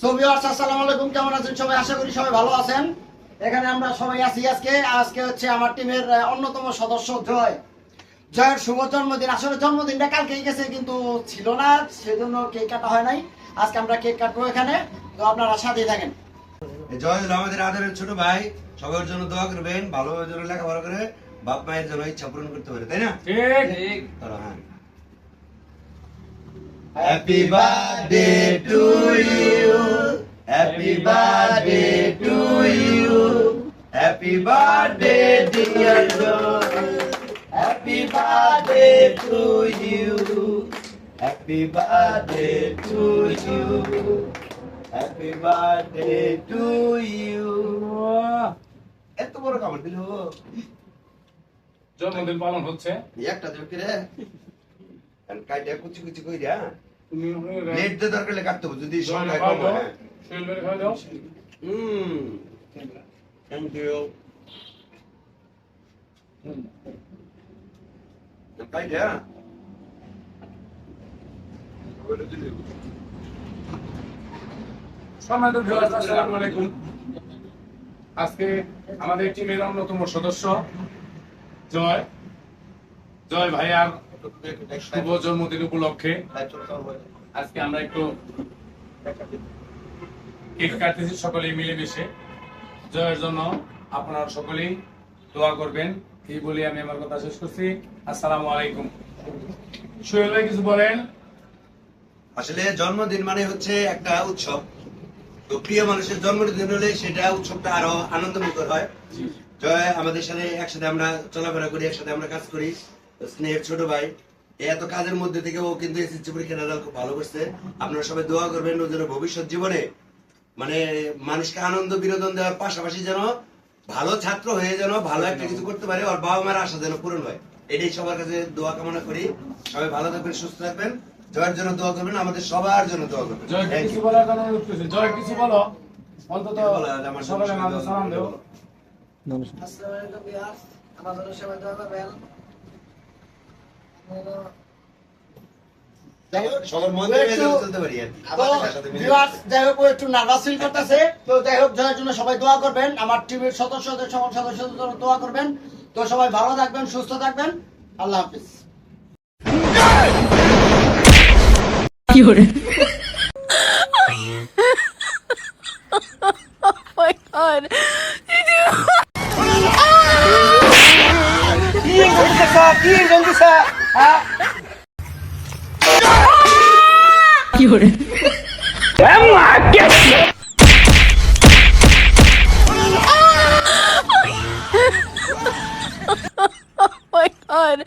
So viewers, আসসালামু আলাইকুম। কেমন আছেন সবাই? আশা করি সবাই ভালো আছেন। এখানে আমরা সবাই আছি আজকে হচ্ছে আমার টিমের অন্যতম সদস্য জয়ের শুভ জন্মদিন। আসলে জন্মদিনটা কালকেই গেছে, কিন্তু ছিল না, সেজন্য কেক কাটা হয় নাই। আজকে আমরা কেক কাটবো এখানে, তো আপনারা সাথেই থাকেন। জয় হলো আমাদের আদরের ছোট ভাই, সবার জন্য দোয়া করবেন, ভালোভাবে যেন লেখাপড়া করে বাপ মায়ের জন্য ইচ্ছা পূরণ করতে পারে, তাই না? ঠিক। চলো, হ্যাঁ। Happy birthday to you, happy birthday to you, happy birthday dear Joy, happy birthday to you, happy birthday to you, happy birthday to you. এত বড় কামড় দিল, জন্মদিন পালন হচ্ছে। একটা দেব কি রে? কাইটা কুচি কুচি কইরা তুমি লেট দে দরকার হলে কাটতে হবে, যদি জয়ের সংখ্যা খাওয়া কম দাও, হয়। শৈলবের খাওয়া দাও। Thank you. কাইটা সম্মানিত ভিউয়ার্স, আসসালামু আলাইকুম। আজকে আমাদের টিমের অন্যতম সদস্য জয় ভাইয়ার শুভ জন্মদিন উপলক্ষে আজকে আমরা একটু কেক কাটতেছি সকলেই মিলেমিশে। জয়ের জন্য আপনারা সকলেই দোয়া করবেন, এই বলে আমি আমার কথা শেষ করছি। আসসালামু আলাইকুম। সোহেল ভাই কিছু বলেন। আসলে জন্মদিন মানে হচ্ছে একটা উৎসব, তো প্রিয় মানুষের জন্মদিন হলে সেটা উৎসবটা আরো আনন্দমুখর হয়। জয় আমাদের সাথে একসাথে আমরা চলাফেরা করি, একসাথে আমরা কাজ করি, স্নেহের ছোট ভাই। এই এত কাজের মধ্যে থেকে ও কিন্তু এসএসসি পরীক্ষা রেজাল্ট খুব ভালো করছে। আপনারা সবাই দোয়া করবেন ও যেন ভবিষ্যৎ জীবনে মানে মানুষকে আনন্দ বিনোদন দেওয়ার পাশাপাশি যেন ভালো ছাত্র হয়ে যেন ভালো একটা কিছু করতে পারে, আর বাবা মার আশা যেন পূরণ হয়। এটাই সবার কাছে দোয়া কামনা করি। সবাই ভালো থাকবেন, সুস্থ থাকবেন, জয়ের জন্য দোয়া করবেন, আমাদের সবার জন্য দোয়া করবেন। জয় Thank কিছু you. বলার জন্য অনুরোধ করছি। জয় কিছু বলো, অন্তত বলো, আমার সকলের মাঝে সালাম দেও। আসসালামু আলাইকুম ভিউয়ার্স, আমাদের সবাই দোয়া করবেন। সবার মন থেকে যেন চলতে পারি আর কি। যাই হোক, ও একটু নার্ভাস ফিল করতেছে। তো যাই হোক, জয়ের জন্য সবাই দোয়া করবেন, আমার টিমের সদস্যদের সকল সদস্যদের জন্য দোয়া করবেন। তো সবাই ভালো থাকবেন, সুস্থ থাকবেন। আল্লাহ হাফিজ। my god. Oh my god.